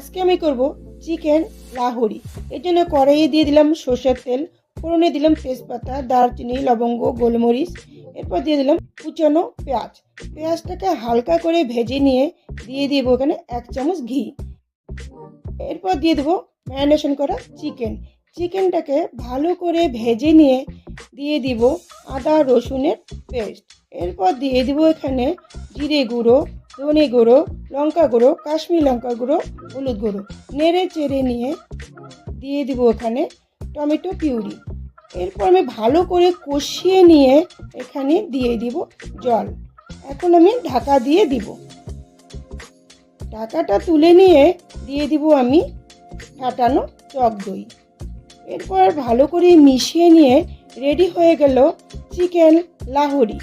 আজকে আমি করব চিকেন লাহোরি। এর জন্য কড়াইয়ে দিয়ে দিলাম সর্ষের তেল, ফোড়নে দিলাম তেজপাতা, দারচিনি, লবঙ্গ, গোলমরিচ। এরপর দিয়ে দিলাম কুচানো পেঁয়াজ। পেঁয়াজটাকে হালকা করে ভেজে নিয়ে দিয়ে দিব এখানে 1 চামচ ঘি। এরপর দিয়ে দেবো ম্যারিনেশন করা চিকেনটাকে ভালো করে ভেজে নিয়ে দিয়ে দিব আদা রসুনের পেস্ট। এরপর দিয়ে দিব এখানে জিরে গুঁড়ো, ধনে গুঁড়ো, লঙ্কা গুঁড়ো, কাশ্মীর লঙ্কা গুঁড়ো, হলুদ গুঁড়ো। নেড়ে চেড়ে নিয়ে দিয়ে দিব এখানে টমেটো পিউরি। এরপর আমি ভালো করে কষিয়ে নিয়ে এখানে দিয়ে দিব জল। এখন আমি ঢাকা দিয়ে দিব। ঢাকাটা তুলে নিয়ে দিয়ে দিব আমি ফাটানো টক দই। এরপর ভালো করে মিশিয়ে নিয়ে রেডি হয়ে গেল চিকেন লাহোরি।